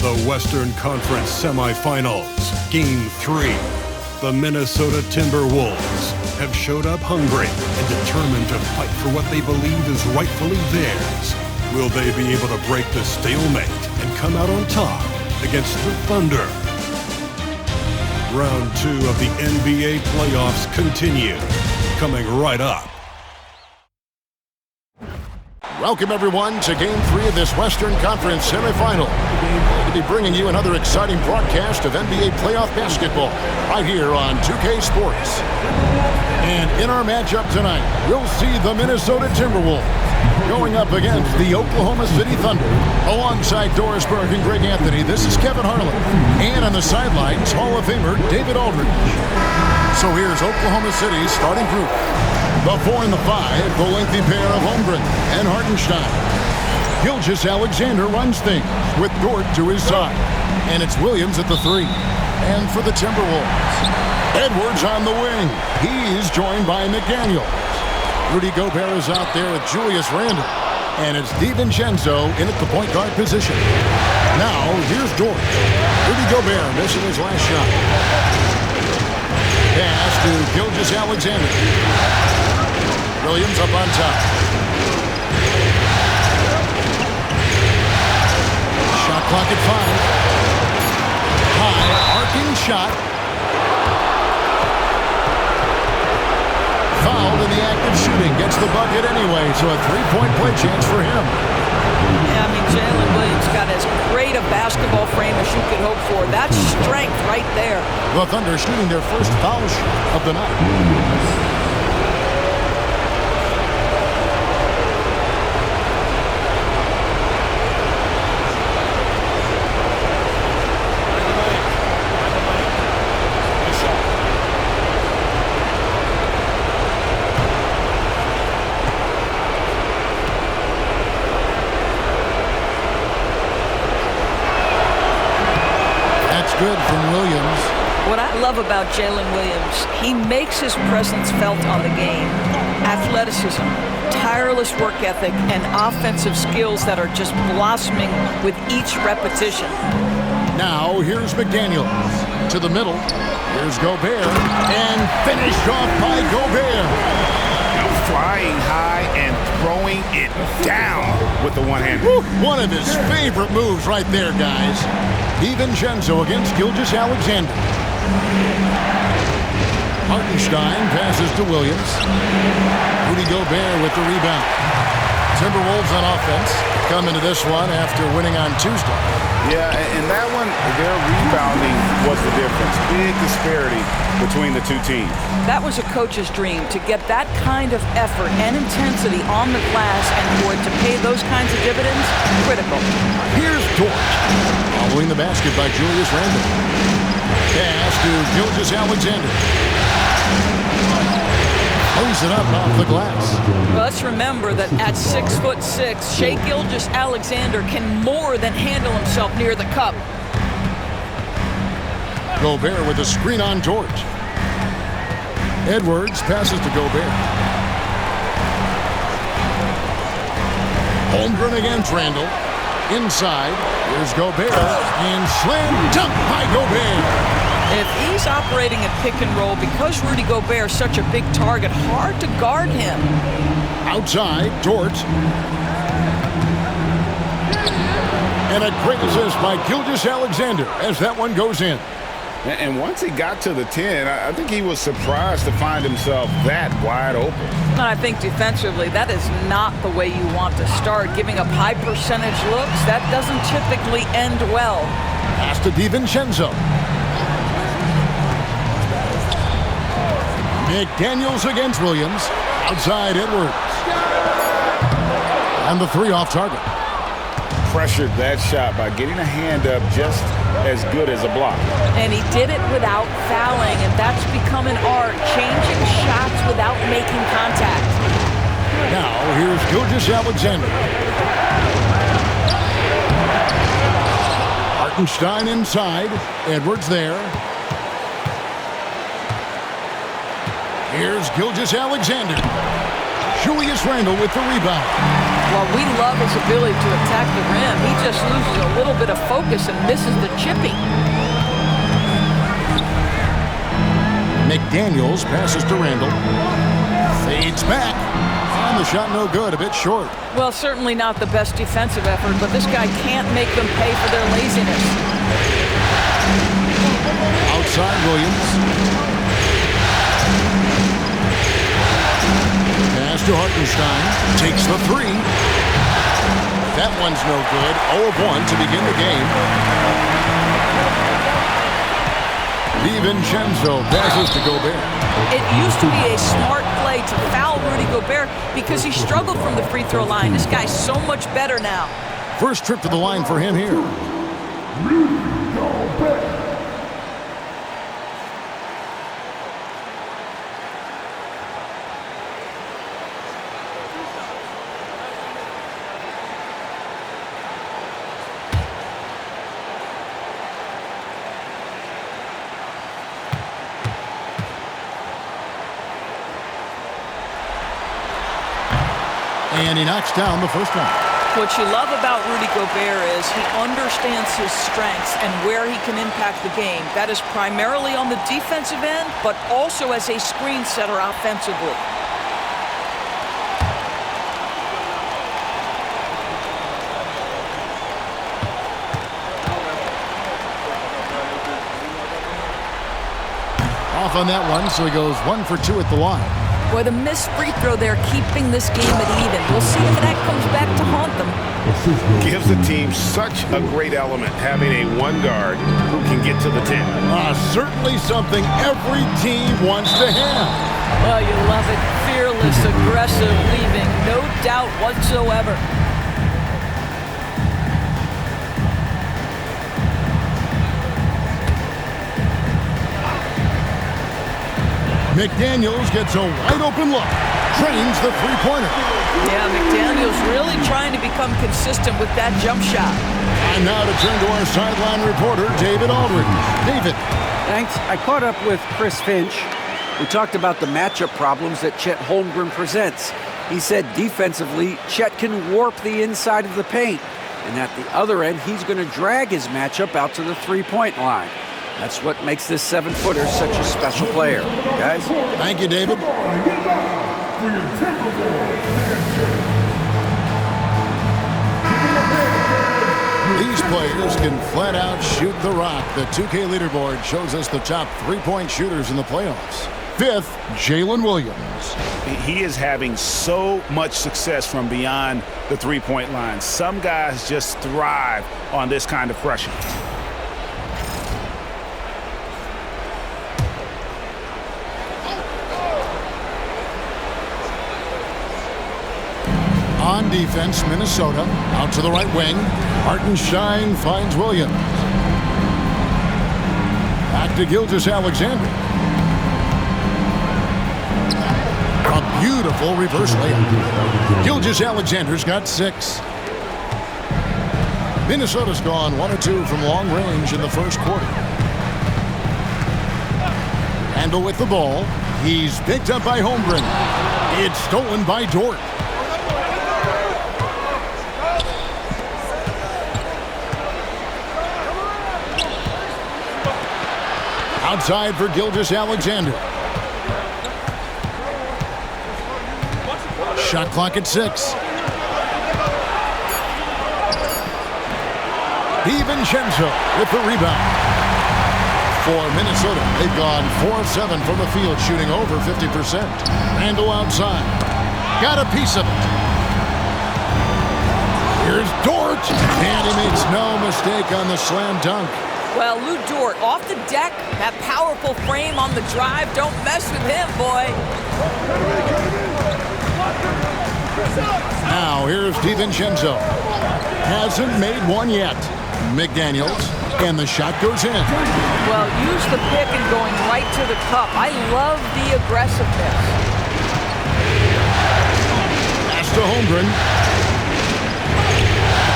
The Western Conference Semifinals, Game 3. The Minnesota Timberwolves have showed up hungry and determined to fight for what they believe is rightfully theirs. Will they be able to break the stalemate and come out on top against the Thunder? Round 2 of the NBA playoffs continue, coming right up. Welcome, everyone, to Game 3 of this Western Conference semifinal. We'll be bringing you another exciting broadcast of NBA playoff basketball right here on 2K Sports. And in our matchup tonight, we'll see the Minnesota Timberwolves going up against the Oklahoma City Thunder. Alongside Doris Burke and Greg Anthony, this is Kevin Harlan. And on the sidelines, Hall of Famer David Aldridge. So here's Oklahoma City's starting group. The 4 and the 5, the lengthy pair of Holmgren and Hartenstein. Gilgeous-Alexander runs things with Dort to his side. And it's Williams at the 3. And for the Timberwolves, Edwards on the wing. He's joined by McDaniels. Rudy Gobert is out there with Julius Randle. And it's DiVincenzo in at the point guard position. Now, here's Dort. Rudy Gobert missing his last shot. Pass to Gilgeous-Alexander. Williams up on top. Shot clock at 5. High, arcing shot. Fouled in the act of shooting. Gets the bucket anyway, so a three-point play chance for him. Yeah, I mean, Jalen Williams got as great a basketball frame as you could hope for. That's strength right there. The Thunder shooting their first foul shot of the night. Good from Williams. What I love about Jalen Williams, he makes his presence felt on the game. Athleticism, tireless work ethic, and offensive skills that are just blossoming with each repetition. Now here's McDaniels to the middle. Here's Gobert, and finished off by Gobert. Flying high and throwing it down with the one-hander. One of his favorite moves right there, guys. DiVincenzo against Gilgeous-Alexander. Hartenstein passes to Williams. Rudy Gobert with the rebound. Timberwolves on offense come into this one after winning on Tuesday. Yeah, and that one, their rebounding was the difference. Big disparity between the two teams. That was a coach's dream, to get that kind of effort and intensity on the glass, and for it to pay those kinds of dividends, critical. Here's Dort. Following the basket by Julius Randle. Pass to Gilgeous-Alexander. Plays it up off the glass. Well, let's remember that at 6'6", Shai Gilgeous-Alexander can more than handle himself near the cup. Gobert with a screen on Dort. Edwards passes to Gobert. Holmgren against Randle. Inside, here's Gobert, and slam dunk by Gobert. If he's operating a pick and roll, because Rudy Gobert is such a big target, hard to guard him. Outside, Dort. And a great assist by Gilgeous-Alexander as that one goes in. And once he got to the 10, I think he was surprised to find himself that wide open. And I think defensively, that is not the way you want to start. Giving up high percentage looks, that doesn't typically end well. Pass to DiVincenzo. McDaniels against Williams. Outside Edwards. And the 3 off target. Pressured that shot by getting a hand up just as good as a block. And he did it without fouling, and that's become an art, changing shots without making contact. Now, here's Gilgeous-Alexander. Hartenstein inside. Edwards there. Here's Gilgeous-Alexander. Julius Randle with the rebound. While we love his ability to attack the rim, he just loses a little little bit of focus and misses the chipping. McDaniels passes to Randall. Fades back. And the shot no good, a bit short. Well, certainly not the best defensive effort, but this guy can't make them pay for their laziness. Outside Williams. Pass to Hartenstein. Takes the three. That one's no good. 0 of 1 to begin the game. DiVincenzo passes to Gobert. It used to be a smart play to foul Rudy Gobert because he struggled from the free throw line. This guy's so much better now. First trip to the line for him here. And he knocks down the first one. What you love about Rudy Gobert is he understands his strengths and where he can impact the game. That is primarily on the defensive end, but also as a screen setter offensively. Off on that one, so he goes 1 for 2 at the line. Boy, the missed free throw there keeping this game at even. We'll see if that comes back to haunt them. Gives the team such a great element, having a one guard who can get to the 10. Certainly something every team wants to have. Oh, you love it. Fearless, aggressive, leaving. No doubt whatsoever. McDaniels gets a wide-open look. Drains the three-pointer. Yeah, McDaniels really trying to become consistent with that jump shot. And now to turn to our sideline reporter, David Aldridge. David. Thanks. I caught up with Chris Finch. We talked about the matchup problems that Chet Holmgren presents. He said defensively, Chet can warp the inside of the paint. And at the other end, he's going to drag his matchup out to the three-point line. That's what makes this 7-footer such a special player. Guys? Thank you, David. These players can flat out shoot the rock. The 2K leaderboard shows us the top three-point shooters in the playoffs. 5th, Jalen Williams. He is having so much success from beyond the three-point line. Some guys just thrive on this kind of pressure. On defense, Minnesota. Out to the right wing. Hartenstein finds Williams. Back to Gilgeous-Alexander. A beautiful reverse layup. Gilgeous-Alexander's got 6. Minnesota's gone 1 or 2 from long range in the first quarter. Randall with the ball. He's picked up by Holmgren. It's stolen by Dort. Outside for Gilgeous-Alexander. Shot clock at 6. DiVincenzo with the rebound. For Minnesota, they've gone 4 of 7 from the field, shooting over 50%. Randall outside. Got a piece of it. Here's Dort. And he makes no mistake on the slam dunk. Well, Lou Dort off the deck, that powerful frame on the drive. Don't mess with him, boy. Now here's DiVincenzo. Hasn't made one yet. McDaniels, and the shot goes in. Well, use the pick and going right to the cup. I love the aggressiveness. Pass to Holmgren.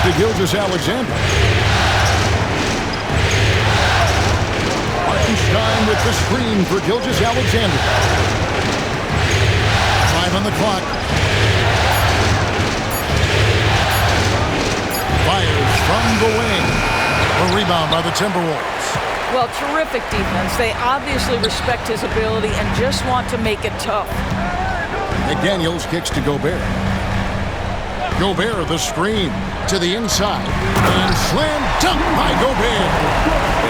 To Gilgeous-Alexander. Hartenstein with the screen for Gilgeous-Alexander. 5 on the clock. Fires from the wing. rebound by the Timberwolves. Well, terrific defense. They obviously respect his ability and just want to make it tough. McDaniels kicks to Gobert. Gobert the screen to the inside. And slam dunk by Gobert.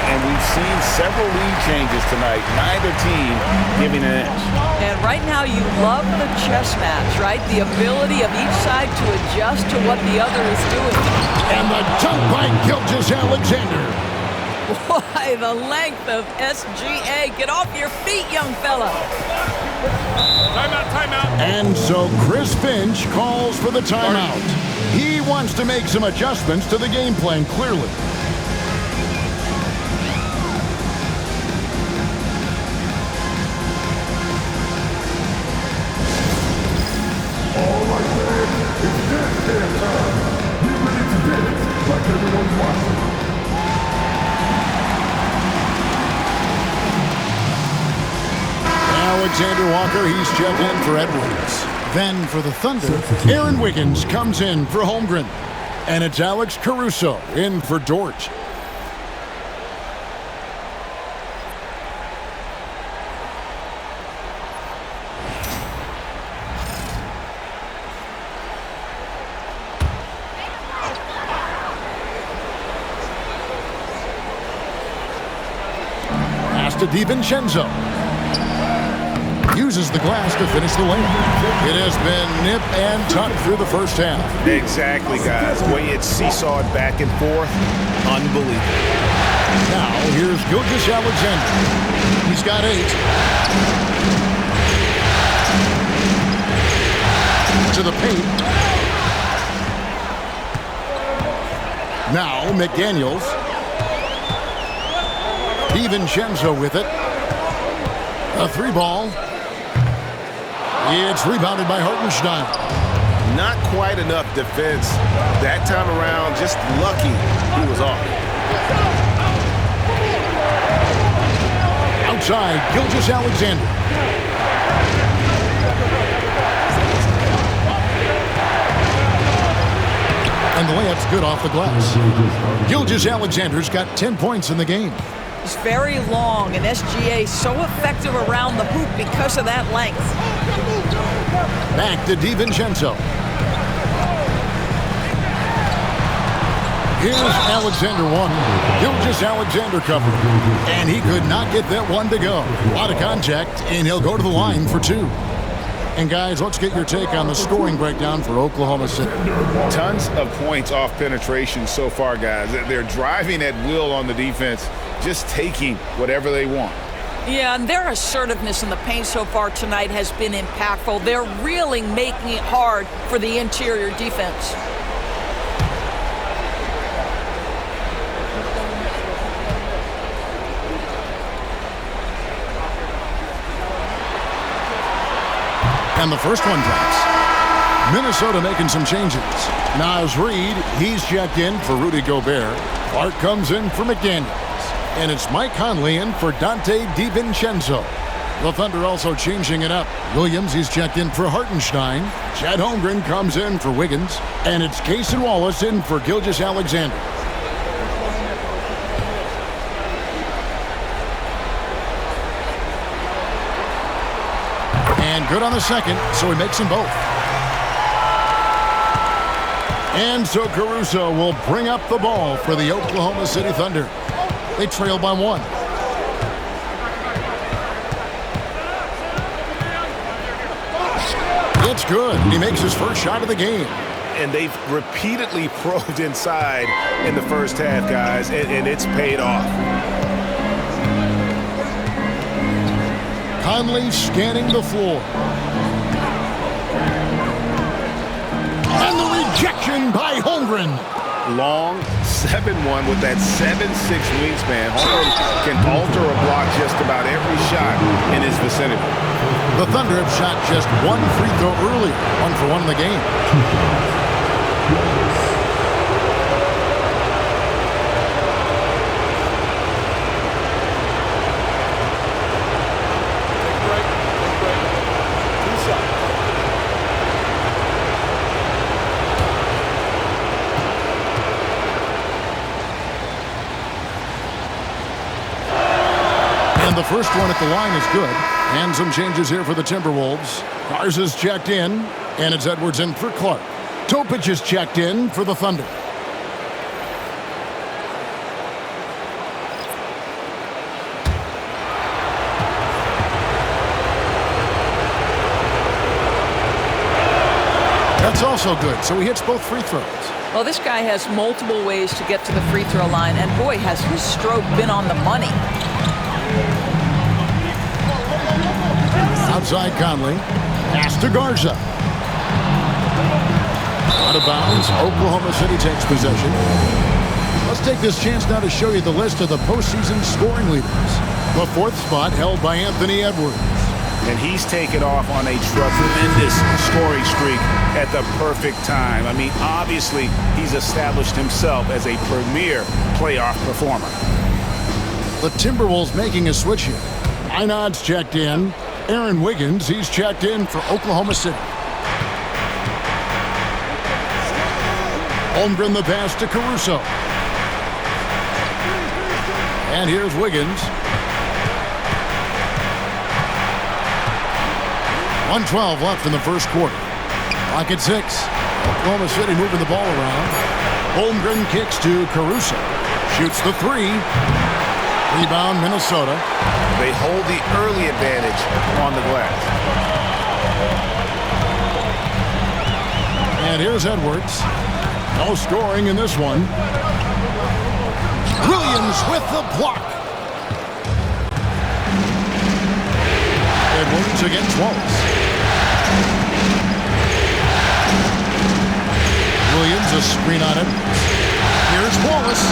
And we've seen several lead changes tonight. Neither team giving an inch. And right now you love the chess match, right? The ability of each side to adjust to what the other is doing. And the dunk by Gilgeous-Alexander. Why, the length of SGA. Get off your feet, young fella. Timeout, timeout. And so Chris Finch calls for the timeout. He wants to make some adjustments to the game plan, clearly. All right, man. It's dance time. Get ready to dance like everyone's watching. Alexander Walker, he's checked in for Edwards. Then for the Thunder, Aaron Wiggins comes in for Holmgren. And it's Alex Caruso in for Dort. Pass to DiVincenzo. Uses the glass to finish the layup. It has been nip and tuck through the first half. Exactly, guys. The way it's seesawed back and forth, unbelievable. Now, here's Gilgeous-Alexander. He's got 8. To the paint. Now, McDaniels. DiVincenzo with it. A 3-ball. It's rebounded by Hartenstein. Not quite enough defense that time around. Just lucky he was off. Outside, Gilgeous-Alexander. And the layup's good off the glass. Gilgeous-Alexander's got 10 points in the game. He's very long, and SGA so effective around the hoop because of that length. Back to DiVincenzo. Here's Alexander one. Gilgeous-Alexander covered. And he could not get that one to go. A lot of contact, and he'll go to the line for 2. And guys, let's get your take on the scoring breakdown for Oklahoma City. Tons of points off penetration so far, guys. They're driving at will on the defense, just taking whatever they want. Yeah, and their assertiveness in the paint so far tonight has been impactful. They're really making it hard for the interior defense. And the first one drops. Minnesota making some changes. Naz Reid, he's checked in for Rudy Gobert. Clark comes in for McDaniels. And it's Mike Conley in for Dante DiVincenzo. The Thunder also changing it up. Williams, he's checked in for Hartenstein. Chet Holmgren comes in for Wiggins. And it's Cason Wallace in for Gilgeous-Alexander. And good on the second, so he makes them both. And so Caruso will bring up the ball for the Oklahoma City Thunder. They trail by 1. It's good. He makes his first shot of the game. And they've repeatedly probed inside in the first half, guys, and it's paid off. Conley scanning the floor. And the rejection by Holmgren. Long 7-1 with that 7'6" wingspan. Holmgren can alter or block just about every shot in his vicinity. The Thunder have shot just 1 free throw earlier, 1 for 1 in the game. And the first one at the line is good. And some changes here for the Timberwolves. Garza's checked in, and it's Edwards in for Clark. Topic is checked in for the Thunder. That's also good, so he hits both free throws. Well, this guy has multiple ways to get to the free throw line, and boy, has his stroke been on the money. Outside Conley. Pass to Garza. Out of bounds. Oklahoma City takes possession. Let's take this chance now to show you the list of the postseason scoring leaders. The fourth spot held by Anthony Edwards. And he's taken off on a tremendous scoring streak at the perfect time. I mean, obviously, he's established himself as a premier playoff performer. The Timberwolves making a switch here. Einad's checked in. Aaron Wiggins, he's checked in for Oklahoma City. Holmgren the pass to Caruso. And here's Wiggins. 1:12 left in the first quarter. Clock at 6. Oklahoma City moving the ball around. Holmgren kicks to Caruso. Shoots the three. Rebound, Minnesota. They hold the early advantage on the glass. And here's Edwards. No scoring in this one. Williams with the block. Edwards against Wallace. Williams a screen on Edwards. Here's Wallace.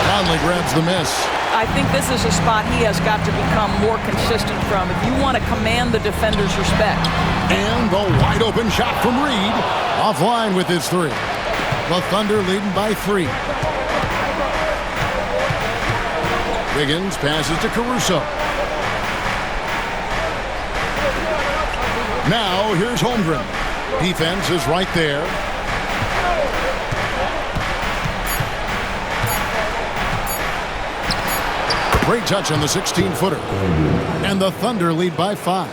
Conley grabs the miss. I think this is a spot he has got to become more consistent from if you want to command the defender's respect. And the wide open shot from Reed. Offline with his three. The Thunder leading by 3. Wiggins passes to Caruso. Now here's Holmgren. Defense is right there. Great touch on the 16-footer. And the Thunder lead by 5.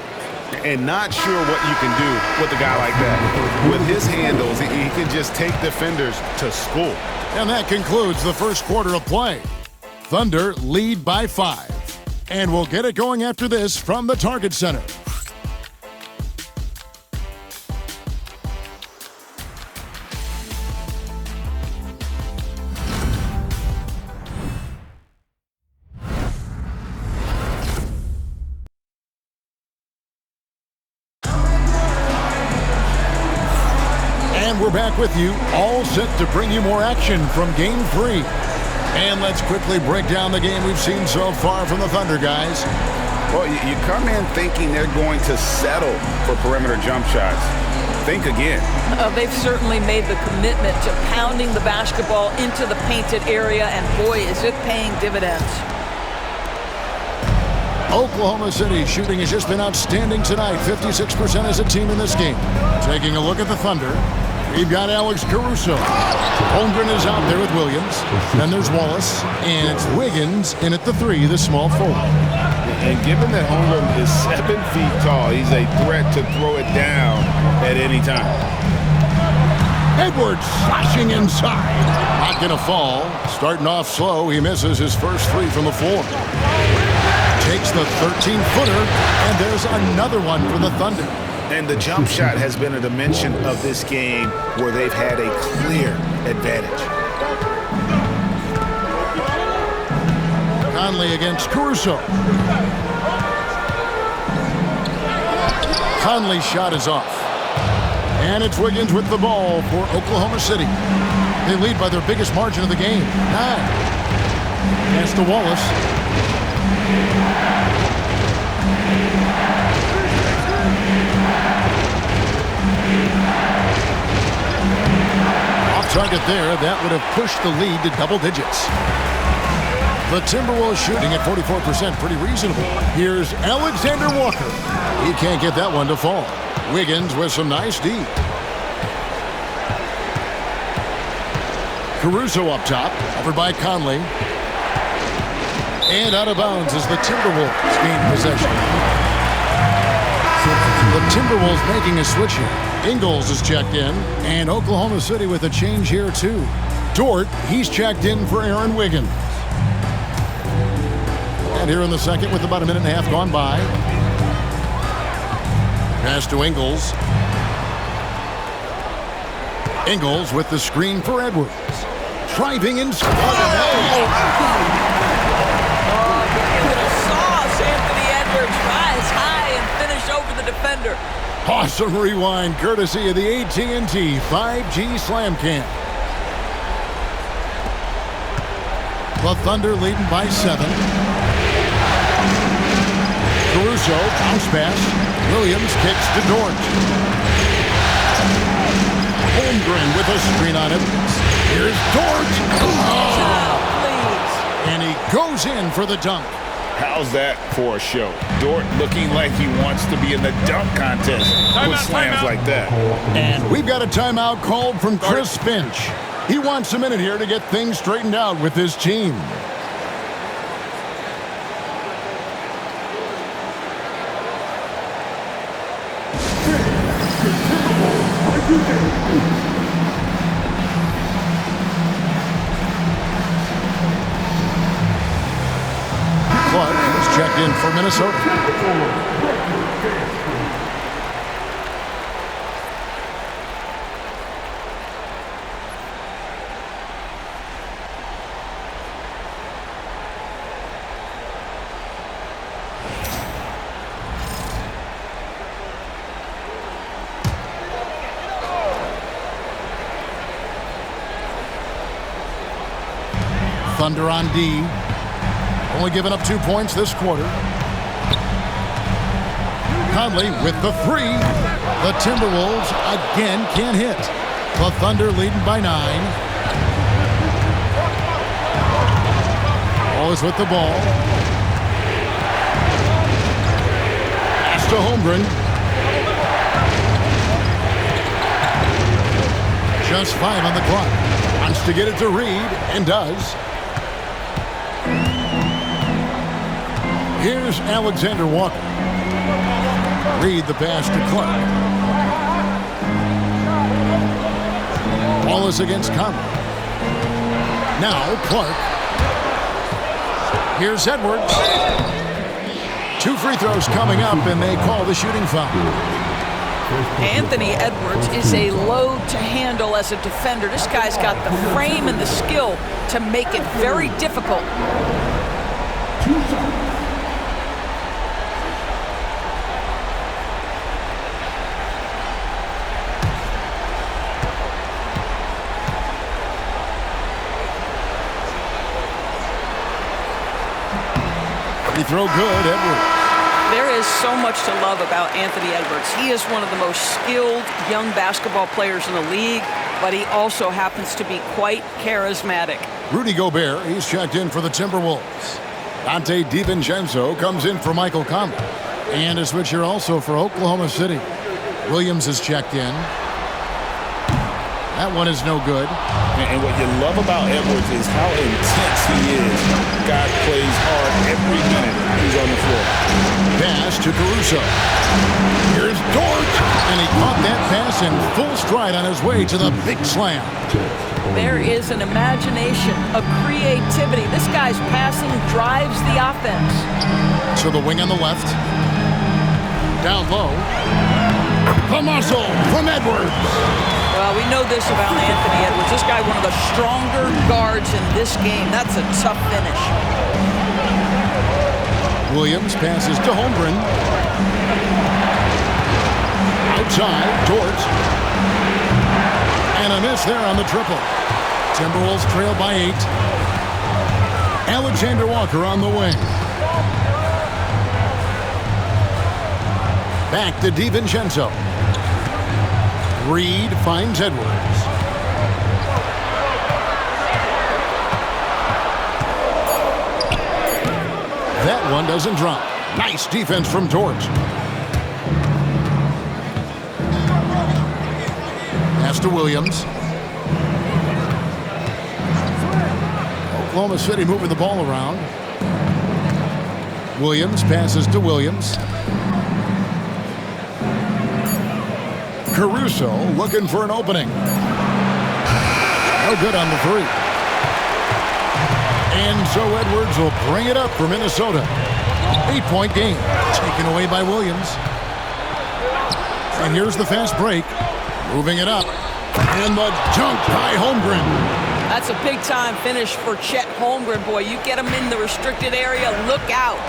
And not sure what you can do with a guy like that. With his handles, he can just take defenders to school. And that concludes the first quarter of play. Thunder lead by 5. And we'll get it going after this from the Target Center. We're back with you, all set to bring you more action from Game 3. And let's quickly break down the game we've seen so far from the Thunder, guys. Well, you come in thinking they're going to settle for perimeter jump shots. Think again. They've certainly made the commitment to pounding the basketball into the painted area, and boy, is it paying dividends. Oklahoma City shooting has just been outstanding tonight. 56% as a team in this game. Taking a look at the Thunder. We've got Alex Caruso. Holmgren is out there with Williams. Then there's Wallace. And it's Wiggins in at the 3, the small forward. And given that Holmgren is 7 feet tall, he's a threat to throw it down at any time. Edwards slashing inside. Not going to fall. Starting off slow, he misses his first 3 from the floor. Takes the 13-footer, and there's another one for the Thunder. And the jump shot has been a dimension of this game where they've had a clear advantage. Conley against Caruso. Conley's shot is off. And it's Wiggins with the ball for Oklahoma City. They lead by their biggest margin of the game, 9. Pass to Wallace. Target there, that would have pushed the lead to double digits. The Timberwolves shooting at 44%, pretty reasonable. Here's Alexander Walker. He can't get that one to fall. Wiggins with some nice D. Caruso up top, covered by Conley. And out of bounds as the Timberwolves gain possession. The Timberwolves making a switch here. Ingles is checked in, and Oklahoma City with a change here too. Dort, he's checked in for Aaron Wiggins. And here in the second with about a minute and a half gone by. Pass to Ingles. Ingles with the screen for Edwards. Driving and scoring. Anthony Edwards rise high and finish over the defender. Awesome rewind courtesy of the AT&T 5G Slam Cam. The Thunder leading by 7. Caruso, bounce pass. Williams kicks to Dort. Holmgren with a screen on it. Here's Dort. And he goes in for the dunk. How's that for a show? Dort looking like he wants to be in the dunk contest with slams like that. And we've got a timeout called from Chris Finch. He wants a minute here to get things straightened out with his team. Clark is checked in for Minnesota. Thunder on D. Only giving up 2 points this quarter. Conley with the 3. The Timberwolves again can't hit. The Thunder leading by 9. Always with the ball. Pass to Holmgren. Just 5 on the clock. Wants to get it to Reed and does. Here's Alexander Walker. Reed the pass to Clark. Ball is against Conley. Now Clark. Here's Edwards. 2 free throws coming up, and they call the shooting foul. Anthony Edwards is a load to handle as a defender. This guy's got the frame and the skill to make it very difficult. Free throw good, Edwards. There is so much to love about Anthony Edwards. He is one of the most skilled young basketball players in the league, but he also happens to be quite charismatic. Rudy Gobert, he's checked in for the Timberwolves. Dante DiVincenzo comes in for Michael Conley. And a switch here also for Oklahoma City. Williams is checked in. That one is no good. And what you love about Edwards is how intense he is. God plays hard every minute he's on the floor. Pass to Caruso. Here's Dort. And he caught that pass in full stride on his way to the big slam. There is an imagination, a creativity. This guy's passing drives the offense. To the wing on the left. Down low. The muscle from Edwards. Well, we know this about Anthony Edwards. This guy, one of the stronger guards in this game. That's a tough finish. Williams passes to Holmgren. Outside, Dort. And a miss there on the triple. Timberwolves trail by 8. Alexander Walker on the wing. Back to DiVincenzo. Reed finds Edwards. That one doesn't drop. Nice defense from Dort. Pass to Williams. Oklahoma City moving the ball around. Williams passes to Williams. Caruso looking for an opening. No good on the three. And so Edwards will bring it up for Minnesota. 8-point game, taken away by Williams. And here's the fast break. Moving it up. And the dunk by Holmgren. That's a big-time finish for Chet Holmgren. Boy, you get him in the restricted area, look out.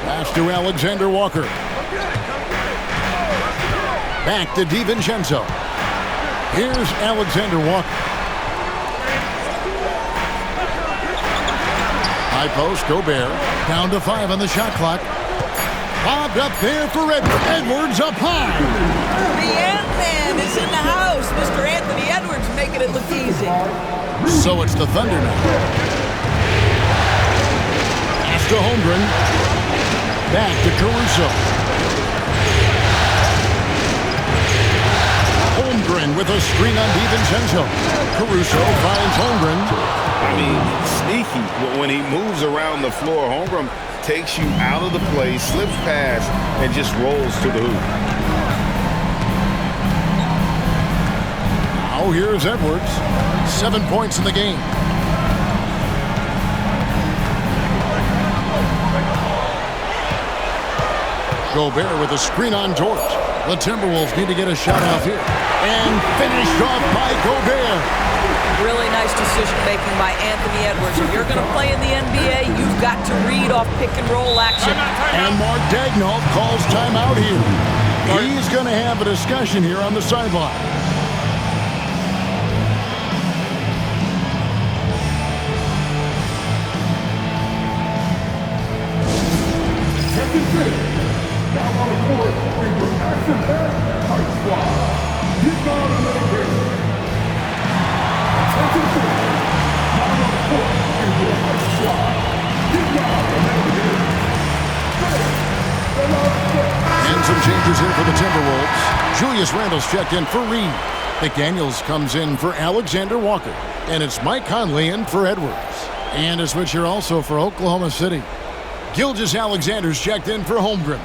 Pass to Alexander Walker. Back to DiVincenzo. Here's Alexander Walker. High post, Gobert. Down to 5 on the shot clock. Bobbed up there for Edwards. Edwards up high. The Ant-Man is in the house. Mr. Anthony Edwards making it look easy. So it's the Thunder now. Pass to Holmgren. Back to Caruso. Holmgren with a screen on DiVincenzo. Caruso finds Holmgren. I mean, sneaky. When he moves around the floor, Holmgren takes you out of the play, slips past, and just rolls to the hoop. Now here's Edwards. 7 points in the game. Gobert with a screen on Dort. The Timberwolves need to get a shot off here. And finished off by Gobert. Really nice decision-making by Anthony Edwards. If you're going to play in the NBA, you've got to read off pick-and-roll action. And Mark Daigneault calls timeout here. He's going to have a discussion here on the sideline. Second base. Now on the court, bring your action-packed tight squad. Get down and let it break. Second base. Now on the court, bring your tight squad. Get down and let it break. And some changes here for the Timberwolves. Julius Randle's checked in for Reed. McDaniels comes in for Alexander Walker. And it's Mike Conley in for Edwards. And a switch here also for Oklahoma City. Gilgeous-Alexander's checked in for Holmgren.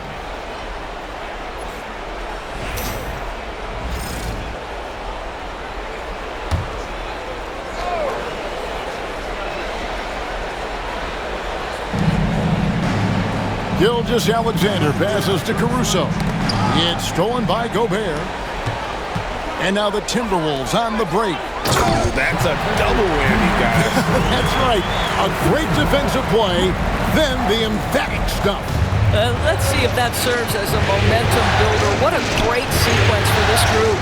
Gilgeous-Alexander passes to Caruso. It's stolen by Gobert. And now the Timberwolves on the break. That's a double whammy, guys. That's right. A great defensive play, then the emphatic stuff. Let's see if that serves as a momentum builder. What a great sequence for this group.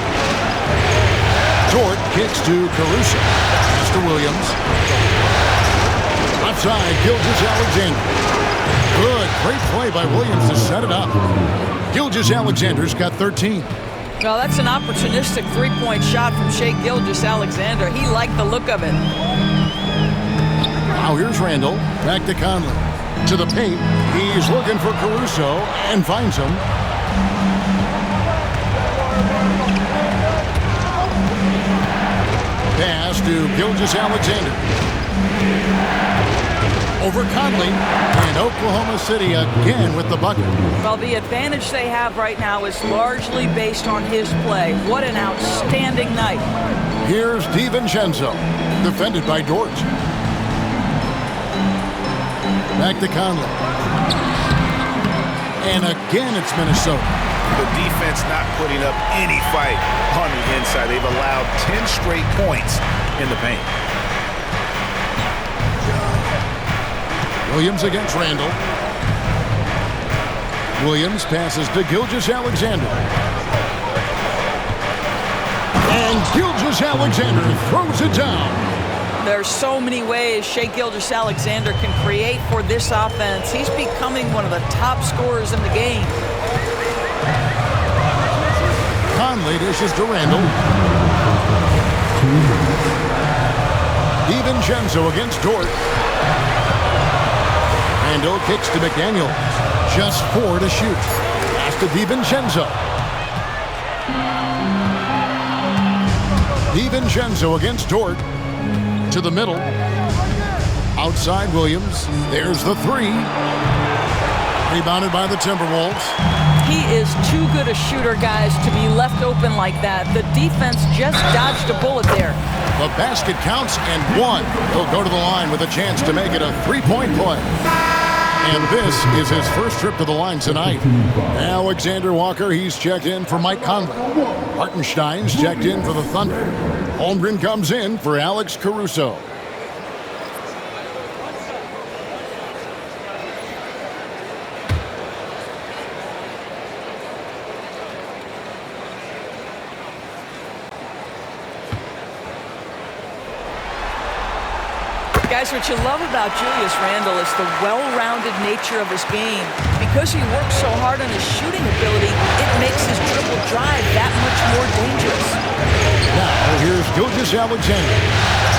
Dort kicks to Caruso. Pass to Williams. Outside, Gilgeous-Alexander. Good, great play by Williams to set it up. Gilgeous-Alexander's got 13. Well, that's an opportunistic three-point shot from Shai Gilgeous-Alexander. He liked the look of it. Now here's Randle. Back to Conley. To the paint. He's looking for Caruso and finds him. Pass to Gilgeous-Alexander. Over Conley, and Oklahoma City again with the bucket. Well, the advantage they have right now is largely based on his play. What an outstanding night. Here's DiVincenzo, defended by Dort. Back to Conley. And again, it's Minnesota. The defense not putting up any fight on the inside. They've allowed 10 straight points in the paint. Williams against Randle. Williams passes to Gilgeous-Alexander. And Gilgeous-Alexander throws it down. There's so many ways Shai Gilgeous-Alexander can create for this offense. He's becoming one of the top scorers in the game. Conley dishes to Randle. DiVincenzo against Dort. Randle kicks to McDaniels. Just 4 to shoot. Pass to DiVincenzo. DiVincenzo against Dort. To the middle. Outside Williams. There's the three. Rebounded by the Timberwolves. He is too good a shooter, guys, to be left open like that. The defense just dodged a bullet there. The basket counts and one. He'll go to the line with a chance to make it a three-point play. And this is his first trip to the line tonight. Alexander Walker, he's checked in for Mike Conley. Hartenstein's checked in for the Thunder. Holmgren comes in for Alex Caruso. Guys, what you love about Julius Randle is the well-rounded nature of his game. Because he works so hard on his shooting ability, it makes his dribble drive that much more dangerous. Now, here's Gilgeous-Alexander.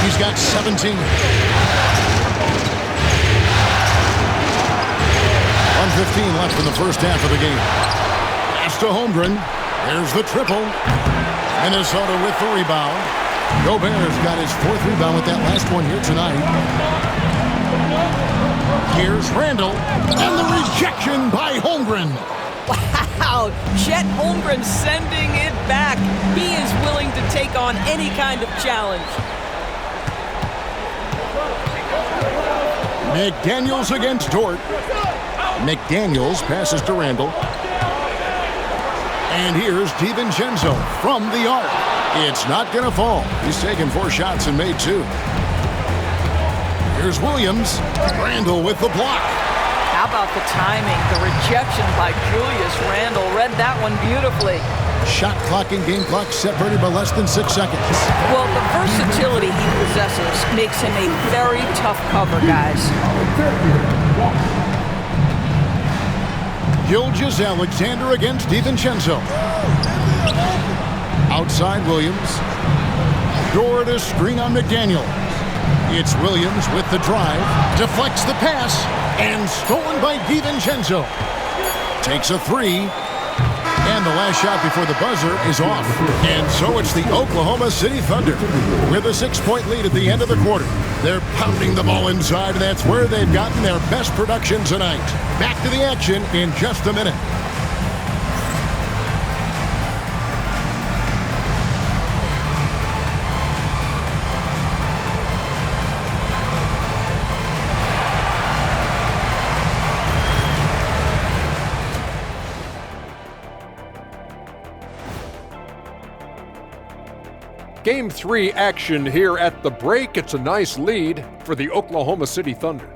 He's got 17. 1:15 left in the first half of the game. Pass to Holmgren. There's the triple. Minnesota with the rebound. Gobert's got his fourth rebound with that last one here tonight. Here's Randle, and the rejection by Holmgren. Wow, Chet Holmgren sending it back. He is willing to take on any kind of challenge. McDaniels against Dort. McDaniels passes to Randle. And here's DiVincenzo from the arc. It's not going to fall. He's taken 4 shots and made 2. Here's Williams. Randle with the block. How about the timing? The rejection by Julius Randle. Read that one beautifully. Shot clock and game clock separated by less than 6 seconds. Well, the versatility he possesses makes him a very tough cover, guys. Gilgeous-Alexander against DiVincenzo. Outside Williams. Dort a screen on McDaniel. It's Williams with the drive. Deflects the pass. And stolen by DiVincenzo. Takes a 3. And the last shot before the buzzer is off. And so it's the Oklahoma City Thunder with a 6-point lead at the end of the quarter. They're pounding the ball inside, and that's where they've gotten their best production tonight. Back to the action in just a minute. Game 3 action here at the break. It's a nice lead for the Oklahoma City Thunder.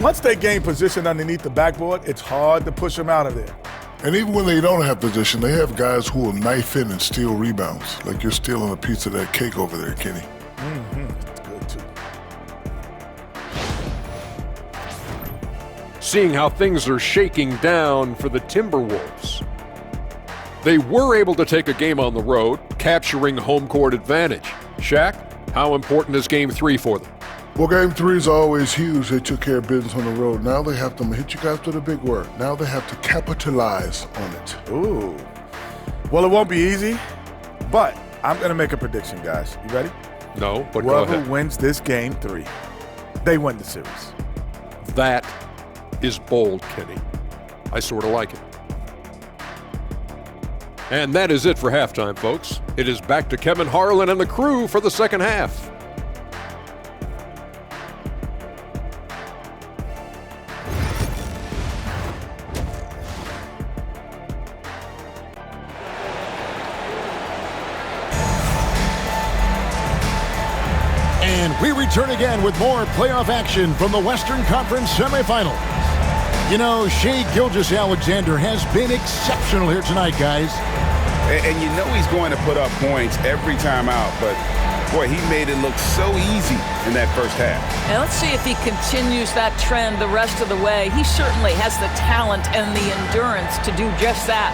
Once they gain position underneath the backboard, it's hard to push them out of there. And even when they don't have position, they have guys who will knife in and steal rebounds. Like you're stealing a piece of that cake over there, Kenny. That's good, too. Seeing how things are shaking down for the Timberwolves. They were able to take a game on the road, capturing home court advantage. Shaq, how important is Game 3 for them? Well, Game 3 is always huge. They took care of business on the road. Now they have to hit you guys with a big word. Now they have to capitalize on it. Ooh. Well, it won't be easy, but I'm going to make a prediction, guys. You ready? No, but go Whoever ahead. wins this Game 3, they win the series. That is bold, Kenny. I sort of like it. And that is it for halftime, folks. It is back to Kevin Harlan and the crew for the second half. And we return again with more playoff action from the Western Conference semifinals. You know, Shai Gilgeous-Alexander has been exceptional here tonight, guys. And you know he's going to put up points every time out, but boy, he made it look so easy in that first half. And let's see if he continues that trend the rest of the way. He certainly has the talent and the endurance to do just that.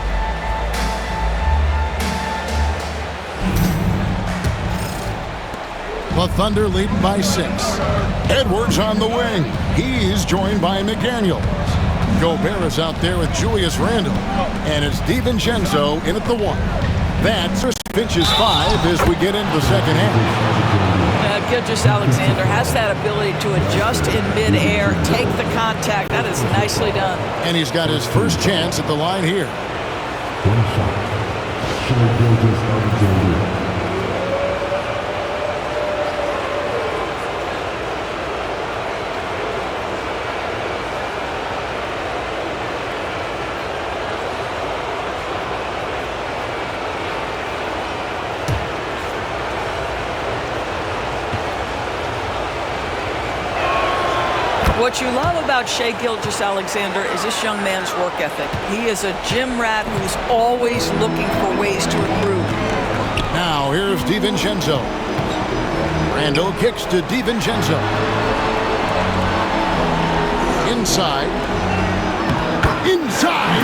The Thunder leading by 6. Edwards on the wing. He's joined by McDaniel. Gobert is out there with Julius Randle. And it's DiVincenzo in at the 1. That's Chris Finch's 5 as we get into the second half. Gilgeous-Alexander has that ability to adjust in midair, take the contact. That is nicely done. And he's got his first chance at the line here. One shot. Shai Gilgeous-Alexander. What you love about Shai Gilgeous-Alexander is this young man's work ethic. He is a gym rat who's always looking for ways to improve. Now here's DiVincenzo. Randall kicks to DiVincenzo. Inside.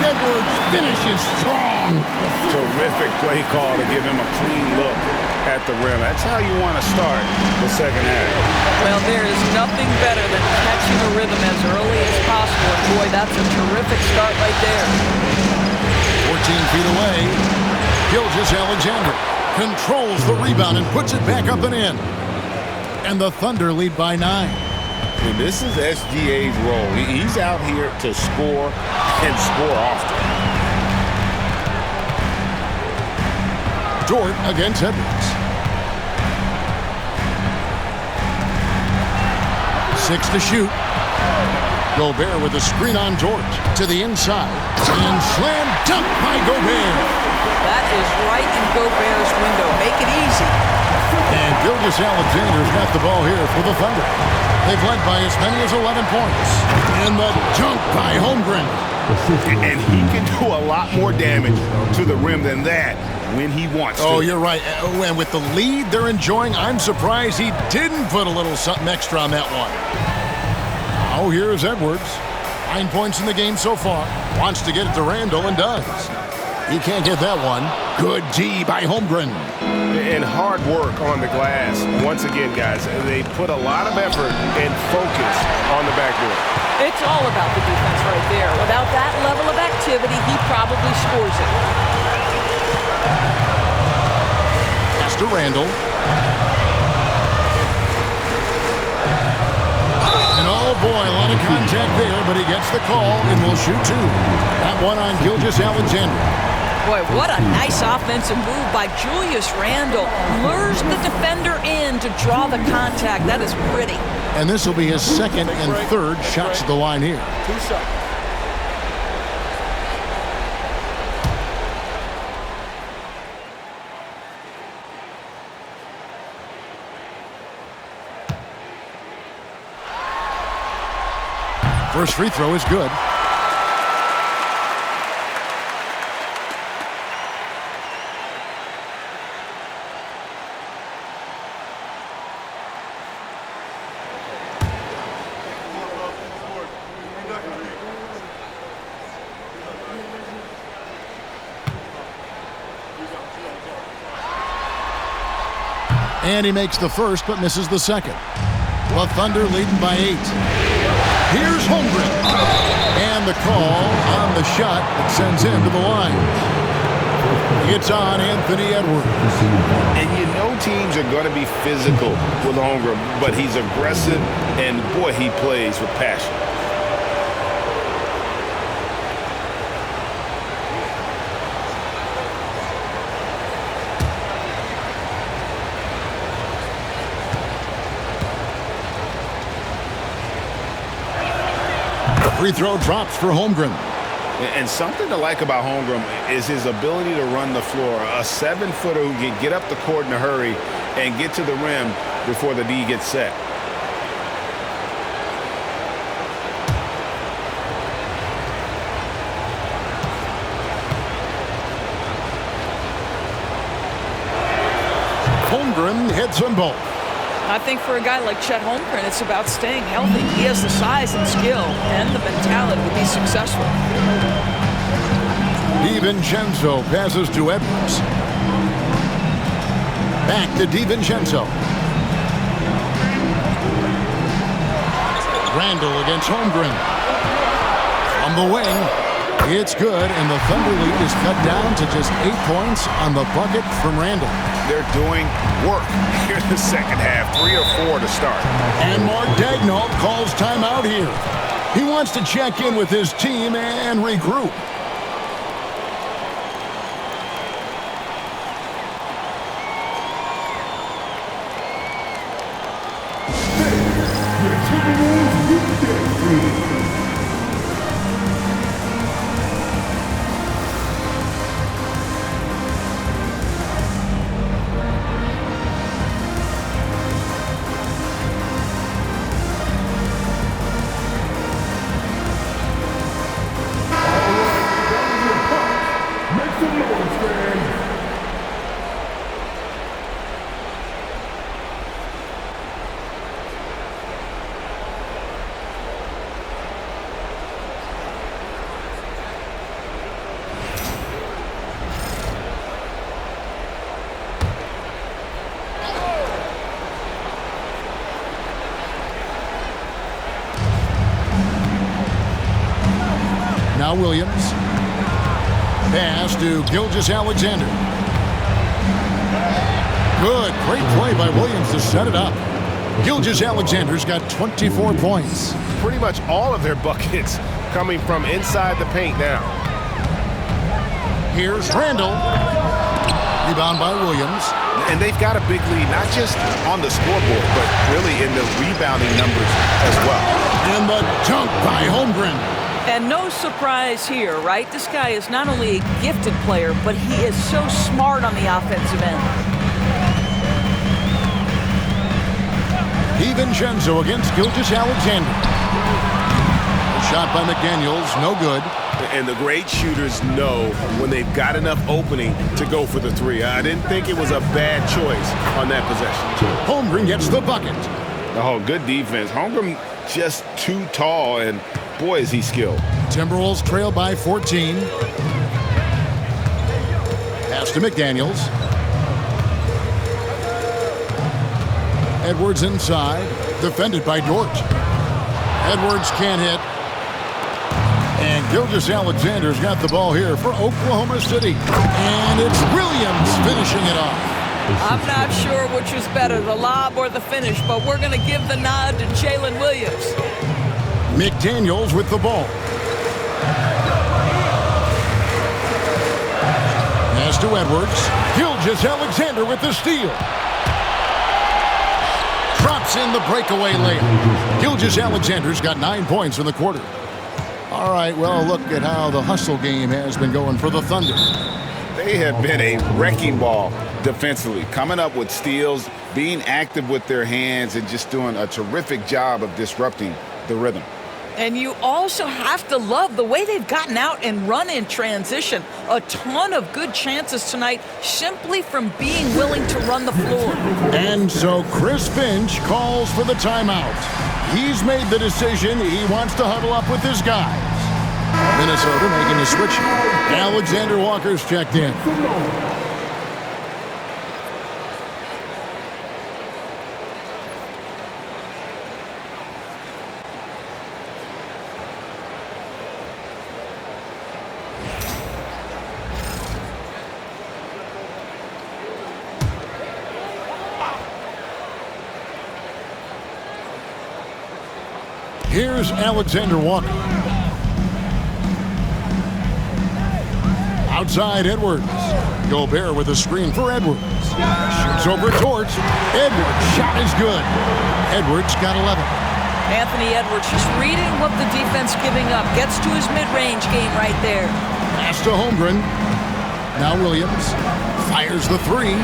Edwards finishes strong. Terrific play call to give him a clean look at the rim. That's how you want to start the second half. Well, there is nothing better than catching a rhythm as early as possible. And boy, that's a terrific start right there. 14 feet away. Gilgeous-Alexander controls the rebound and puts it back up and in. And the Thunder lead by 9. And this is SGA's role. He's out here to score and score often. Dort against Edwards. 6 to shoot. Gobert with a screen on Dort to the inside. And slam dunk by Gobert. That is right in Gobert's window. Make it easy. And Gilgeous-Alexander's got the ball here for the Thunder. They've led by as many as 11 points. And the dunk by Holmgren. And he can do a lot more damage to the rim than that when he wants to. Oh, you're right. And with the lead they're enjoying, I'm surprised he didn't put a little something extra on that one. Oh, here's Edwards. 9 points in the game so far. Wants to get it to Randall and does. He can't get that one. Good D by Holmgren. And hard work on the glass. Once again, guys, they put a lot of effort and focus on the backboard. It's all about the defense right there. Without that level of activity, he probably scores it. Pass to Randall. And oh boy, a lot of contact there, but he gets the call and will shoot 2. That one on Gilgeous-Alexander. Boy, what a nice offensive move by Julius Randle. Lures the defender in to draw the contact. That is pretty. And this will be his second and third shots at the line here. 2 shots. First free throw is good. And he makes the first, but misses the second. The Thunder leading by 8. Here's Holmgren. And the call on the shot that sends him to the line. It's on Anthony Edwards. And you know teams are going to be physical with Holmgren, but he's aggressive, and boy, he plays with passion. Free throw drops for Holmgren. And something to like about Holmgren is his ability to run the floor. A 7-footer who can get up the court in a hurry and get to the rim before the D gets set. Holmgren hits them both. I think for a guy like Chet Holmgren, it's about staying healthy. He has the size and skill and the mentality to be successful. DiVincenzo passes to Edwards. Back to DiVincenzo. Randall against Holmgren. From the wing. It's good, and the Thunder lead is cut down to just 8 points on the bucket from Randall. They're doing work here in the second half, 3 or 4 to start. And Mark Daigneault calls timeout here. He wants to check in with his team and regroup. Now Williams. Pass to Gilgeous-Alexander. Good. Great play by Williams to set it up. Gilgeous-Alexander's got 24 points. Pretty much all of their buckets coming from inside the paint now. Here's Randall. Rebound by Williams. And they've got a big lead, not just on the scoreboard, but really in the rebounding numbers as well. And the dunk by Holmgren. And no surprise here, right? This guy is not only a gifted player, but he is so smart on the offensive end. DiVincenzo against Gilgeous-Alexander. Shot by McDaniels, no good. And the great shooters know when they've got enough opening to go for the three. I didn't think it was a bad choice on that possession. Holmgren gets the bucket. Oh, good defense. Holmgren just too tall, and boy, is he skilled. Timberwolves trail by 14. Pass to McDaniels. Edwards inside. Defended by Dort. Edwards can't hit. And Gilgeous-Alexander's got the ball here for Oklahoma City. And it's Williams finishing it off. I'm not sure which is better, the lob or the finish, but we're going to give the nod to Jalen Williams. McDaniels with the ball. Pass to Edwards. Gilgeous-Alexander with the steal. Drops in the breakaway layup. Gilgeous-Alexander's got 9 points in the quarter. All right, well, look at how the hustle game has been going for the Thunder. They have been a wrecking ball defensively, coming up with steals, being active with their hands, and just doing a terrific job of disrupting the rhythm. And you also have to love the way they've gotten out and run in transition. A ton of good chances tonight simply from being willing to run the floor. And so Chris Finch calls for the timeout. He's made the decision. He wants to huddle up with his guys. Minnesota making the switch. Alexander Walker's checked in. Here's Alexander Walker. Outside Edwards. Gobert with a screen for Edwards. Shoots over Torch. Edwards' shot is good. Edwards got 11. Anthony Edwards just reading what the defense giving up. Gets to his mid-range game right there. Pass to Holmgren. Now Williams fires the three.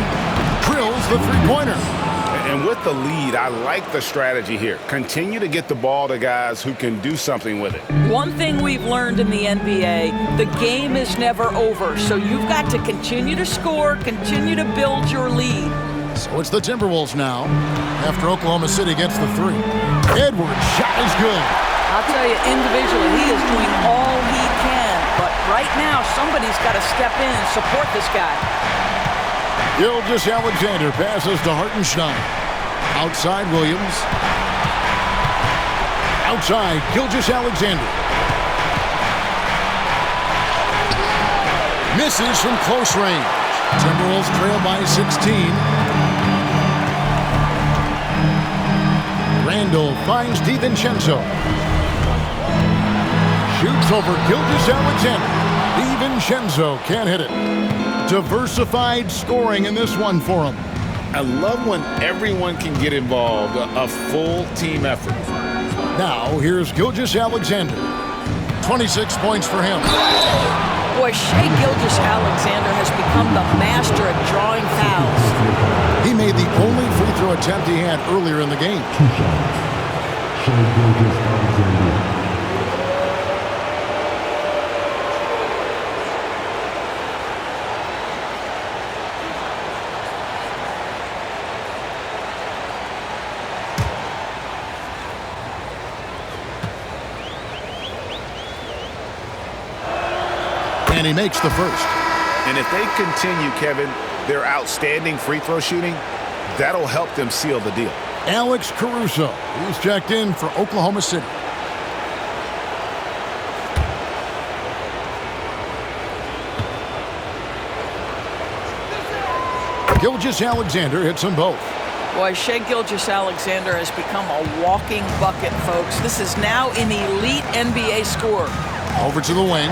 Drills the three-pointer. And with the lead, I like the strategy here. Continue to get the ball to guys who can do something with it. One thing we've learned in the NBA, the game is never over. So you've got to continue to score, continue to build your lead. So it's the Timberwolves now, after Oklahoma City gets the three. Edwards' shot is good. I'll tell you, individually, he is doing all he can. But right now, somebody's got to step in and support this guy. Gilgeous-Alexander passes to Hartenstein. Outside Williams. Outside Gilgeous-Alexander. Misses from close range. Timberwolves trail by 16. Randall finds DiVincenzo. Shoots over Gilgeous-Alexander. DiVincenzo can't hit it. Diversified scoring in this one for him. I love when everyone can get involved, a full team effort. Now, here's Gilgeous-Alexander. 26 points for him. Boy, Shai Gilgeous-Alexander has become the master at drawing fouls. He made the only free throw attempt he had earlier in the game. Shai Gilgeous-Alexander. And he makes the first. And if they continue, Kevin, their outstanding free throw shooting, that'll help them seal the deal. Alex Caruso, he's checked in for Oklahoma City. Gilgeous-Alexander hits them both. Boy, Shai Gilgeous-Alexander has become a walking bucket, folks. This is now an elite NBA scorer. Over to the wing.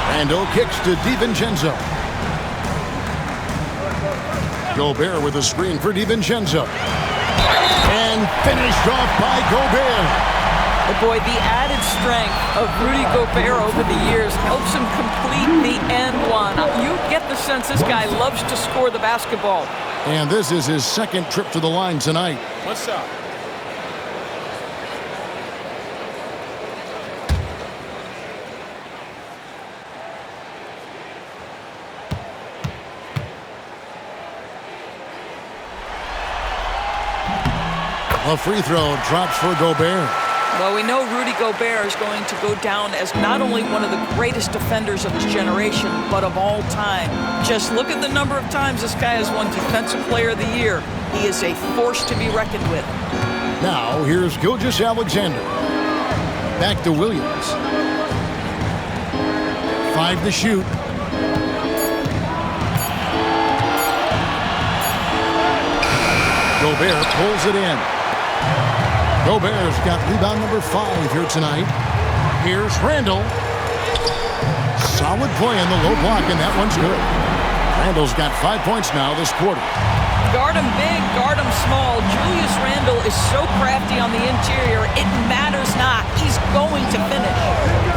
Randall kicks to DiVincenzo. Gobert with a screen for DiVincenzo. And finished off by Gobert. But boy, the added strength of Rudy Gobert over the years helps him complete the and one. You get the sense this guy loves to score the basketball. And this is his second trip to the line tonight. What's up? A free throw drops for Gobert. Well, we know Rudy Gobert is going to go down as not only one of the greatest defenders of his generation, but of all time. Just look at the number of times this guy has won Defensive Player of the Year. He is a force to be reckoned with. Now, here's Gilgeous-Alexander. Back to Williams. 5 to shoot. Gobert pulls it in. Gobert's got rebound number 5 here tonight. Here's Randall. Solid play in the low block, and that one's good. Randall's got 5 points now this quarter. Guard him big, guard him small. Julius Randle is so crafty on the interior, it matters not. He's going to finish.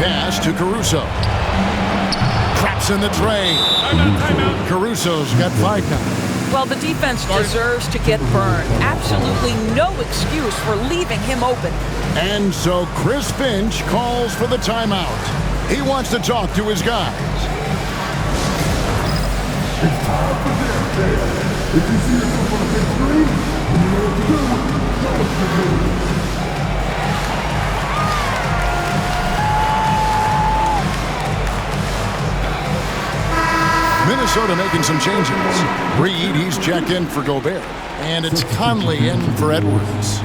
Pass to Caruso. Traps in the tray. Caruso's got 5 now. Well, the defense deserves to get burned. Absolutely no excuse for leaving him open. And so Chris Finch calls for the timeout. He wants to talk to his guys. It's time for this day. If you see yourself on a big screen, you know what to do. Show us the move. Minnesota making some changes. Reed, he's checked in for Gobert. And it's Conley in for Edwards.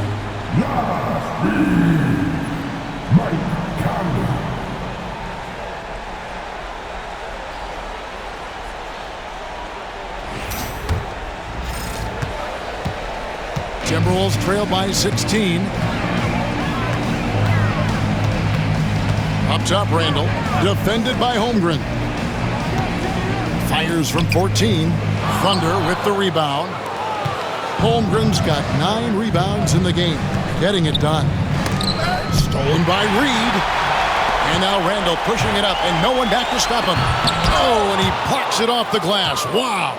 Mike Conley. Timberwolves trail by 16. Up top, Randall. Defended by Holmgren. Fires from 14. Thunder with the rebound. Holmgren's got 9 rebounds in the game. Getting it done. Stolen by Reed. And now Randall pushing it up, and no one back to stop him. Oh, and he blocks it off the glass. Wow.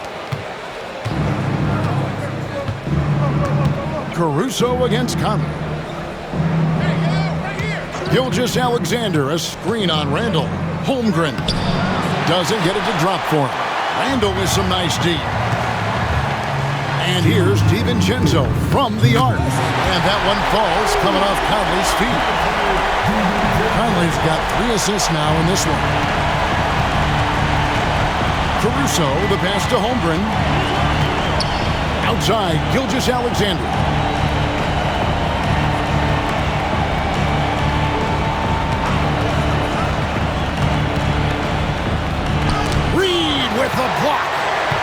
Caruso against Conley. Gilgeous-Alexander, a screen on Randall. Holmgren doesn't get it to drop for him. Randall with some nice D. And here's DiVincenzo from the arc. And that one falls coming off Conley's feet. Conley's got 3 assists now in this one. Caruso, the pass to Holmgren. Outside, Gilgeous-Alexander. with the block.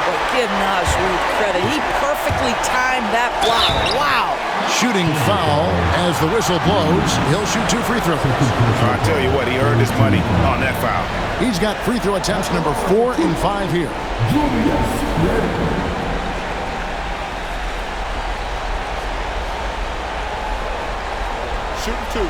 But give Naz Reid credit. He perfectly timed that block. Wow. Shooting foul as the whistle blows. He'll shoot 2 free throws. I tell you what, he earned his money on that foul. He's got free throw attempts number 4 and 5 here. Shoot 2.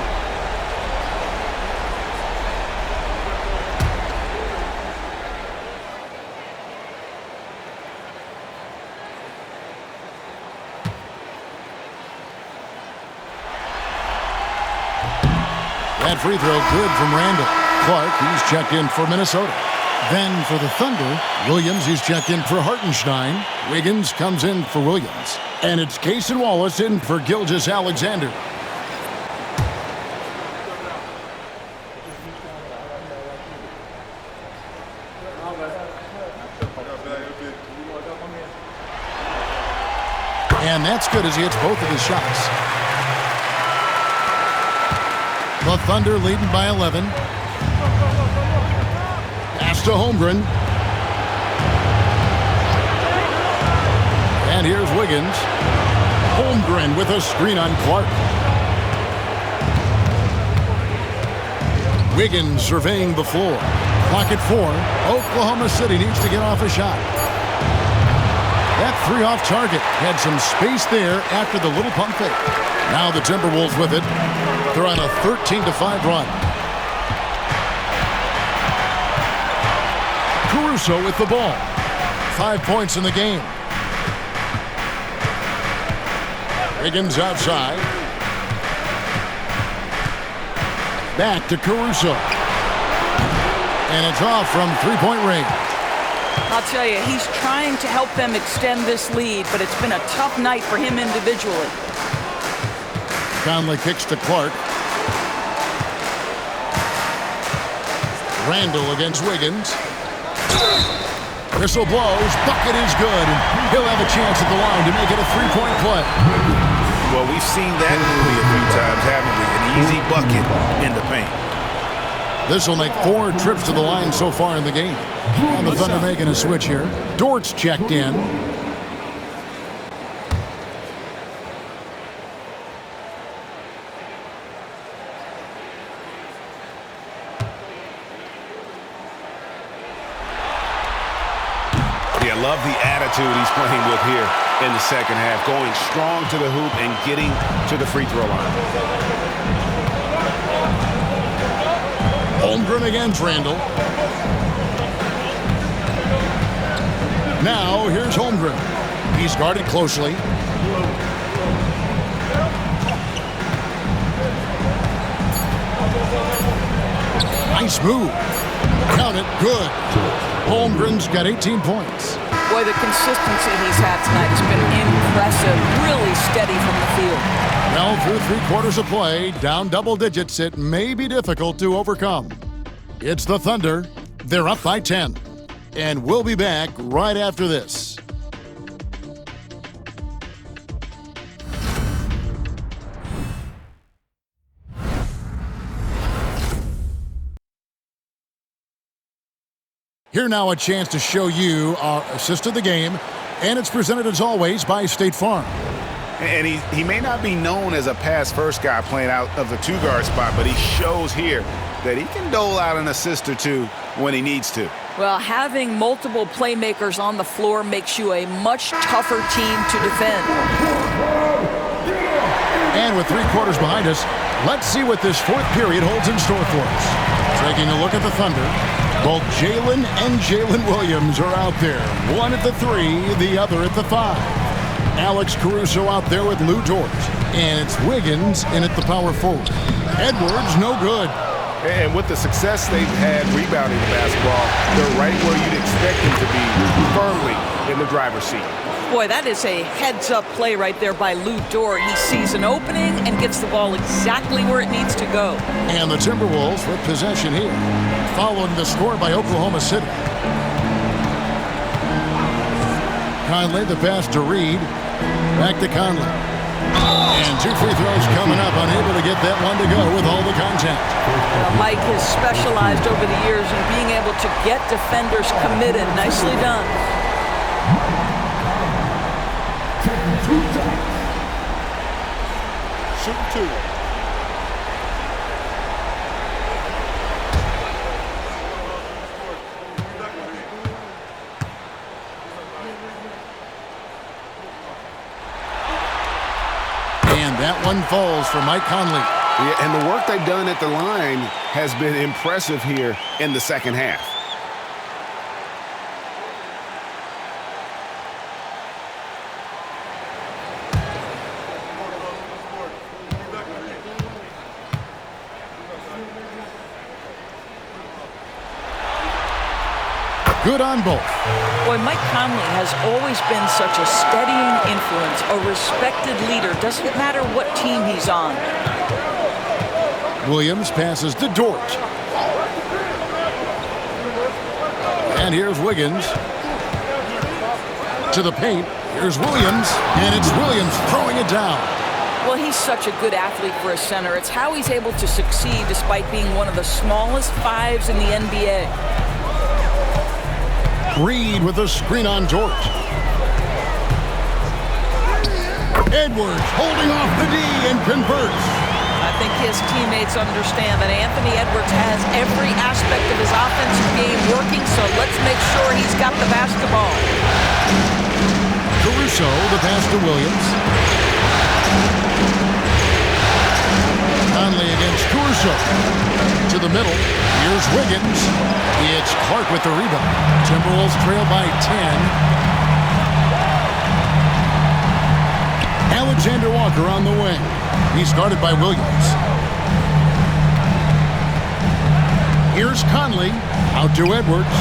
That free throw good from Randall. Clark, he's checked in for Minnesota. Then for the Thunder, Williams, he's checked in for Hartenstein. Wiggins comes in for Williams. And it's Cason Wallace in for Gilgeous-Alexander. And that's good as he hits both of his shots. The Thunder leading by 11. Pass to Holmgren. And here's Wiggins. Holmgren with a screen on Clark. Wiggins surveying the floor. Clock at 4. Oklahoma City needs to get off a shot. That 3 off target had some space there after the little pump fake. Now the Timberwolves with it. They're on a 13-5 run. Caruso with the ball. 5 points in the game. Wiggins outside. Back to Caruso. And it's off from 3-point range. I'll tell you, he's trying to help them extend this lead, but it's been a tough night for him individually. Conley kicks to Clark. Randall against Wiggins. Whistle blows. Bucket is good. And he'll have a chance at the line to make it a 3-point play. Well, we've seen that movie a few times, haven't we? An easy bucket in the paint. This will make 4 trips to the line so far in the game. And the Thunder making a switch here. Dort's checked in. I love the attitude he's playing with here in the second half, going strong to the hoop and getting to the free throw line. Holmgren against Randall. Now here's Holmgren. He's guarded closely. Nice move. Count it. Good. Holmgren's got 18 points. Boy, the consistency he's had tonight has been impressive. Really steady from the field. Well, through 3 quarters of play, down double digits, it may be difficult to overcome. It's the Thunder. They're up by 10. And we'll be back right after this. Here now a chance to show you our assist of the game, and it's presented as always by State Farm. And he may not be known as a pass-first guy playing out of the 2-guard spot, but he shows here that he can dole out an assist or 2 when he needs to. Well, having multiple playmakers on the floor makes you a much tougher team to defend. And with 3 quarters behind us, let's see what this 4th period holds in store for us. Taking a look at the Thunder. Both Jalen and Jalen Williams are out there. One at the 3, the other at the 5. Alex Caruso out there with Lou Dort. And it's Wiggins in at the power forward. Edwards, no good. And with the success they've had rebounding the basketball, they're right where you'd expect them to be, firmly in the driver's seat. Boy, that is a heads-up play right there by Lou Dort. He sees an opening and gets the ball exactly where it needs to go. And the Timberwolves with possession here, following the score by Oklahoma City. Conley, the pass to Reed. Back to Conley. And 2 free throws coming up, unable to get that one to go with all the contact. Mike has specialized over the years in being able to get defenders committed. Nicely done. Shoot 2. And that one falls for Mike Conley. Yeah, and the work they've done at the line has been impressive here in the second half. Good on both. Boy, Mike Conley has always been such a steadying influence, a respected leader. Doesn't matter what team he's on. Williams passes to Dort. And here's Wiggins. To the paint. Here's Williams. And it's Williams throwing it down. Well, he's such a good athlete for a center. It's how he's able to succeed despite being one of the smallest fives in the NBA. Reed with a screen on Dort. Edwards holding off the D and converts. I think his teammates understand that Anthony Edwards has every aspect of his offensive game working, so let's make sure he's got the basketball. Caruso, the pass to Williams. Conley against Caruso. To the middle. Here's Wiggins. It's Clark with the rebound. Timberwolves trail by 10. Alexander Walker on the wing. He's guarded by Williams. Here's Conley. Out to Edwards.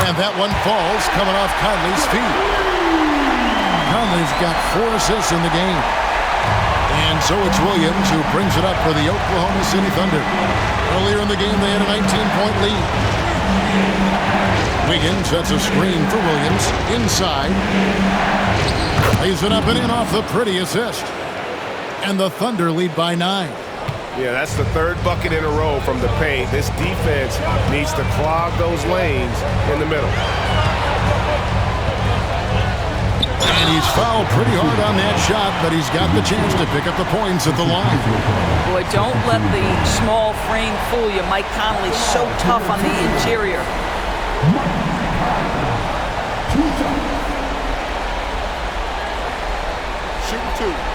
And that one falls, coming off Conley's feet. Conley's got 4 assists in the game. And so it's Williams who brings it up for the Oklahoma City Thunder. Earlier in the game, they had a 19-point lead. Wiggins sets a screen for Williams. Inside. Lays it up and in off the pretty assist. And the Thunder lead by 9. Yeah, that's the 3rd bucket in a row from the paint. This defense needs to clog those lanes in the middle. And he's fouled pretty hard on that shot, but he's got the chance to pick up the points at the line. Boy, don't let the small frame fool you. Mike Conley's so tough on the interior. Shoot 2.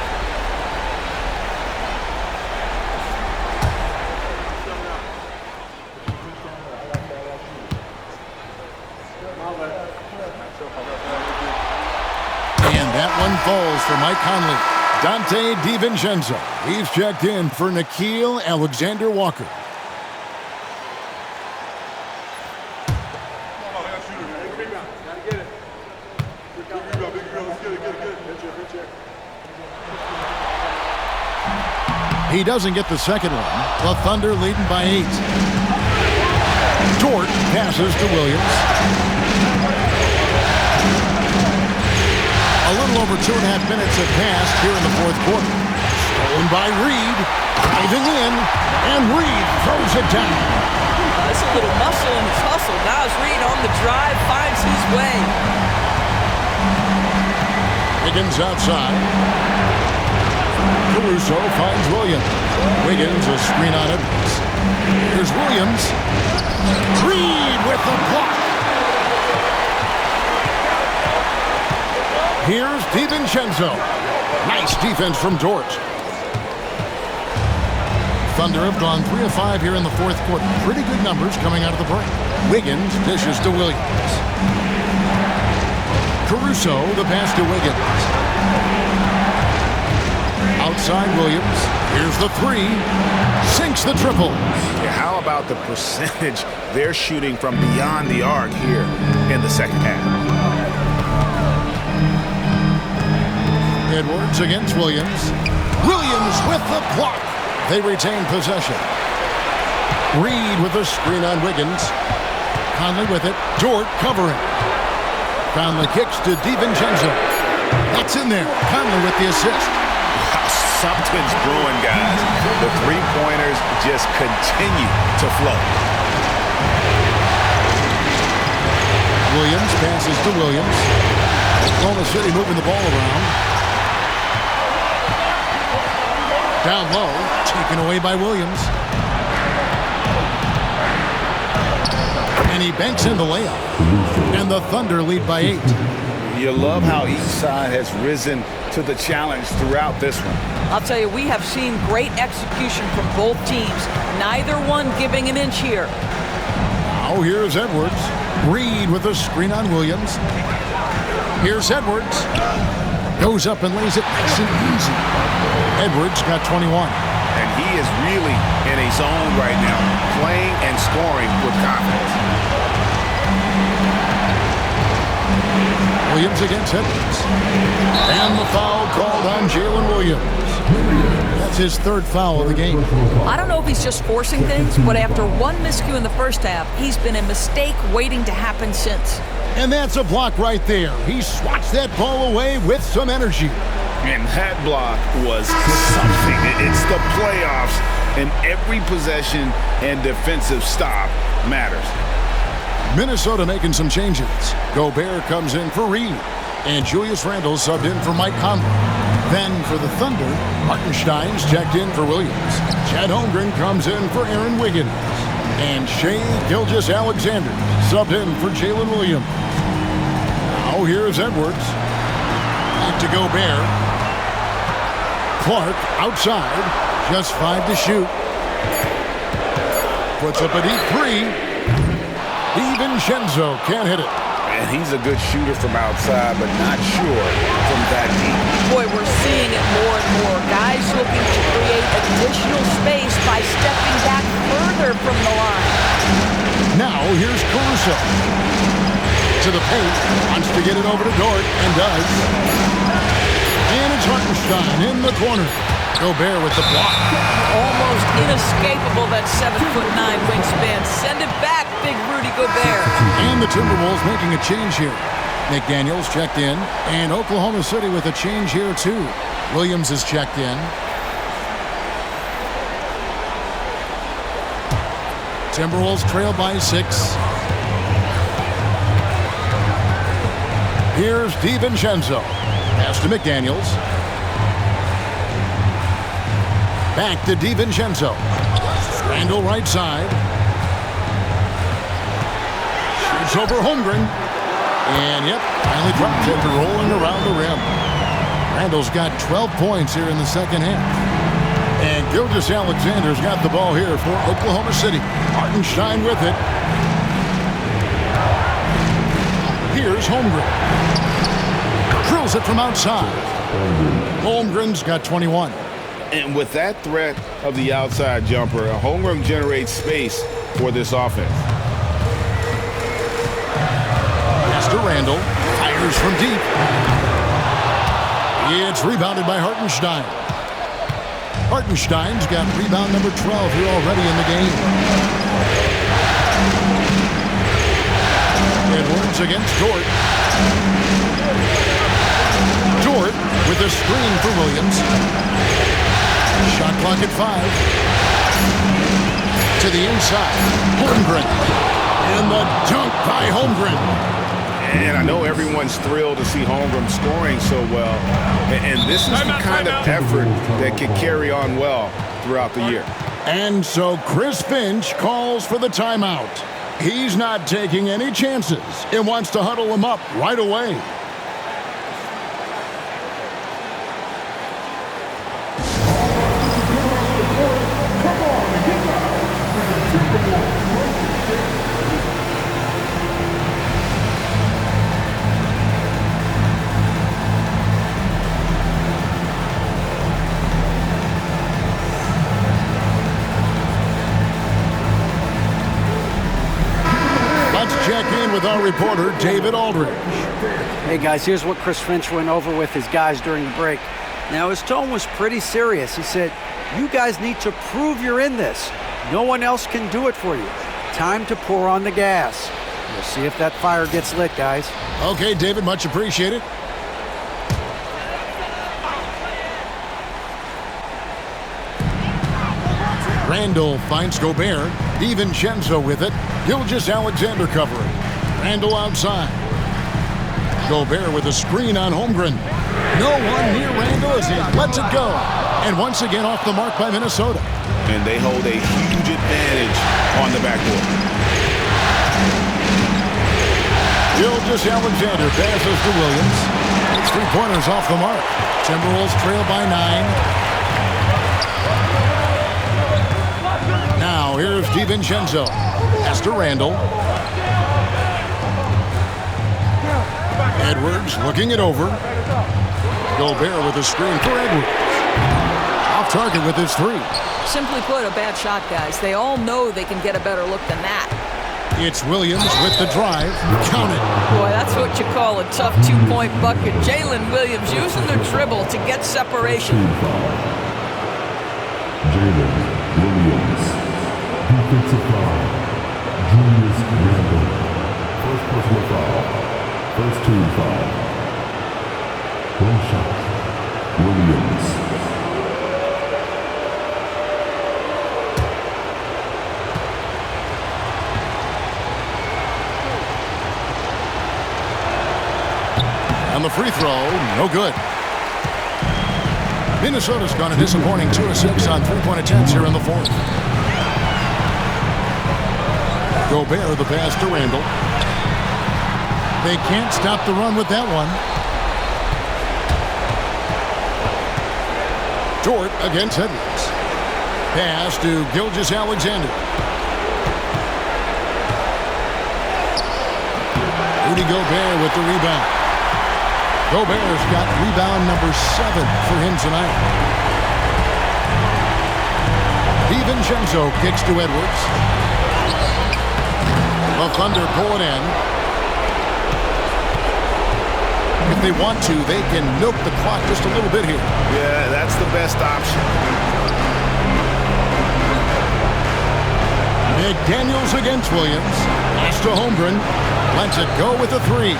That one falls for Mike Conley. Dante DiVincenzo. He's checked in for Nickeil Alexander-Walker. He doesn't get the second one. The Thunder leading by 8. Dort passes to Williams. A little over 2.5 minutes have passed here in the 4th quarter. Stolen by Reed. Diving in. And Reed throws it down. That's a little muscle in his hustle. Now as Reed on the drive finds his way. Wiggins outside. Caruso finds Williams. Wiggins a screen on Edwards. Here's Williams. Reed with the block. Here's DiVincenzo. Nice defense from Dort. Thunder have gone 3 of 5 here in the 4th quarter. Pretty good numbers coming out of the break. Wiggins dishes to Williams. Caruso, the pass to Wiggins. Outside Williams. Here's the 3. Sinks the triple. Yeah, how about the percentage they're shooting from beyond the arc here in the second half? Edwards against Williams. Williams with the block. They retain possession. Reed with a screen on Wiggins. Conley with it. Dort covering. Conley kicks to DiVincenzo. That's in there. Conley with the assist. Something's brewing, guys. The three-pointers just continue to flow. Williams passes to Williams. Oklahoma City moving the ball around. Down low, taken away by Williams. And he banks in the layup. And the Thunder lead by 8. You love how each side has risen to the challenge throughout this one. I'll tell you, we have seen great execution from both teams. Neither one giving an inch here. Now here's Edwards. Reed with a screen on Williams. Here's Edwards. Goes up and lays it nice and easy. Edwards got 21. And he is really in a zone right now, playing and scoring with confidence. Williams against Edwards. And the foul called on Jalen Williams. That's his third foul of the game. I don't know if he's just forcing things, but after one miscue in the first half, he's been a mistake waiting to happen since. And that's a block right there. He swats that ball away with some energy. And that block was something. It's the playoffs, and every possession and defensive stop matters. Minnesota making some changes. Gobert comes in for Reed. And Julius Randle subbed in for Mike Conley. Then for the Thunder, Hartenstein's checked in for Williams. Chad Holmgren comes in for Aaron Wiggins. And Shai Gilgeous-Alexander subbed in for Jalen Williams. Now here's Edwards. Back to Gobert. Clark outside. Just 5 to shoot. Puts up a deep three. DiVincenzo can't hit it. And he's a good shooter from outside, but not sure from that deep. Boy, we're seeing it more and more. Guys looking to create additional space by stepping back further from the line. Now here's Caruso. To the paint. Wants to get it over to Dort, and does. And it's Hartenstein in the corner. Gobert with the block. Almost inescapable, that 7'9" wingspan. Send it back, big Rudy Gobert. And the Timberwolves making a change here. McDaniels checked in, and Oklahoma City with a change here too. Williams is checked in. Timberwolves trail by 6. Here's DiVincenzo. Pass to McDaniels. Back to DiVincenzo. Randle right side. Shoots over Holmgren. And yep, finally dropped it, rolling around the rim. Randle's got 12 points here in the second half. And Gilgeous-Alexander's got the ball here for Oklahoma City. Hartenstein with it. Here's Holmgren. Drills it from outside. Holmgren's got 21. And with that threat of the outside jumper, Holmgren generates space for this offense. Pass to Randle. Fires from deep. It's rebounded by Hartenstein. Hartenstein's got rebound number 12 here already in the game. Edwards against Dort. Dort with a screen for Williams. Shot clock at 5. To the inside. Holmgren. And the dunk by Holmgren. And I know everyone's thrilled to see Holmgren scoring so well. And this is the kind of effort that can carry on well throughout the year. And so Chris Finch calls for the timeout. He's not taking any chances and wants to huddle him up right away. Check in with our reporter, David Aldridge. Hey, guys, here's what Chris Finch went over with his guys during the break. Now, his tone was pretty serious. He said, you guys need to prove you're in this. No one else can do it for you. Time to pour on the gas. We'll see if that fire gets lit, guys. Okay, David, much appreciated. Randall finds Gobert. DiVincenzo with it. Gilgeous-Alexander covering. Randall outside. Gobert with a screen on Holmgren. No one near Randall as he lets it go. And once again off the mark by Minnesota. And they hold a huge advantage on the backboard. Gilgeous-Alexander passes to Williams. It's 3-pointers off the mark. Timberwolves trail by 9. Now here's DiVincenzo. Pass to Randall. Edwards looking it over. Gobert with a screen for Edwards. Off target with his 3. Simply put, a bad shot, guys. They all know they can get a better look than that. It's Williams with the drive. Count it. Boy, that's what you call a tough 2-point bucket. Jalen Williams using the dribble to get separation. Jalen Williams. Defensive foul. Julius Randle. First personal foul. First team foul. One shot. Williams. On the free throw, no good. Minnesota's gone a disappointing 2 of 6 on 3-point attempts here in the 4th. Gobert the pass to Randall. They can't stop the run with that one. Dort against Edwards. Pass to Gilgeous-Alexander. Rudy Gobert with the rebound. Gobert's got rebound number 7 for him tonight. DiVincenzo kicks to Edwards. The Thunder pull it in. If they want to, they can milk the clock just a little bit here. Yeah, that's the best option. McDaniels against Williams. Pass to Holmgren. Lets it go with a 3.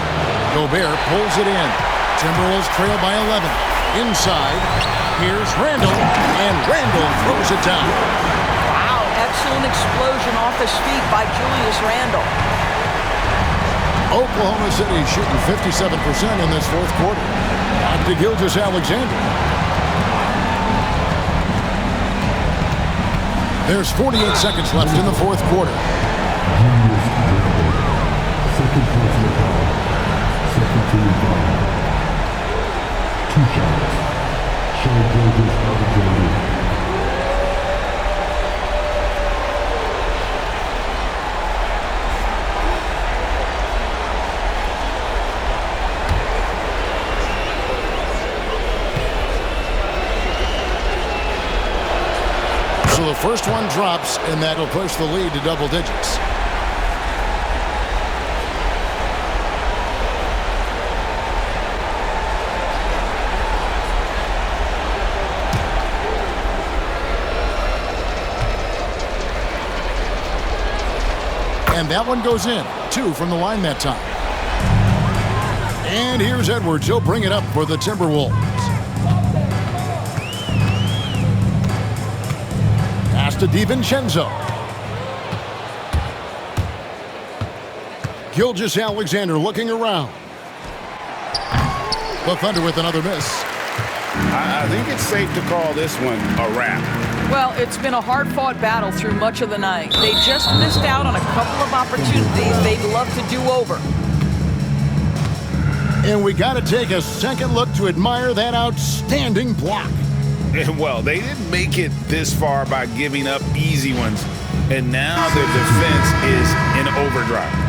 Gobert pulls it in. Timberwolves trail by 11. Inside, here's Randall, and Randall throws it down. Wow, excellent explosion off his feet by Julius Randall. Oklahoma City shooting 57% in this 4th quarter. Back to Gilgeous-Alexander. There's 48 seconds left in the 4th quarter. Julius Randle. Second personal foul. Second team foul. 2 shots. Shai Gilgeous-Alexander. So the first one drops, and that'll push the lead to double digits. And that one goes in. 2 from the line that time. And here's Edwards. He'll bring it up for the Timberwolves. Pass to DiVincenzo. Gilgeous-Alexander looking around. The Thunder with another miss. I think it's safe to call this one a wrap. Well, it's been a hard-fought battle through much of the night. They just missed out on a couple of opportunities they'd love to do over. And we got to take a second look to admire that outstanding block. Well, they didn't make it this far by giving up easy ones. And now their defense is in overdrive.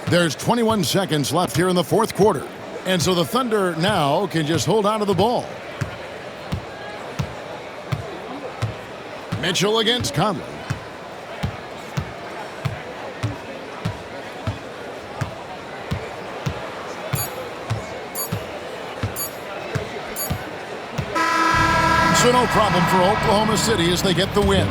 There's 21 seconds left here in the 4th quarter. And so the Thunder now can just hold on to the ball. Mitchell against Conley. So no problem for Oklahoma City as they get the win.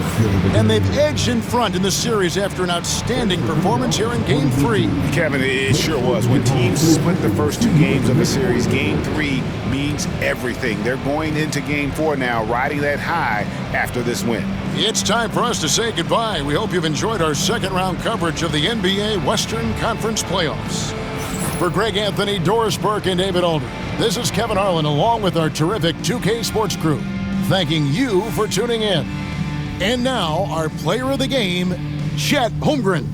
And they've edged in front in the series after an outstanding performance here in Game 3. Kevin, it sure was. When teams split the first 2 games of a series, Game 3 means everything. They're going into Game 4 now, riding that high after this win. It's time for us to say goodbye. We hope you've enjoyed our second-round coverage of the NBA Western Conference Playoffs. For Greg Anthony, Doris Burke, and David Alden, this is Kevin Harlan along with our terrific 2K Sports crew, thanking you for tuning in. And now, our player of the game, Chet Holmgren.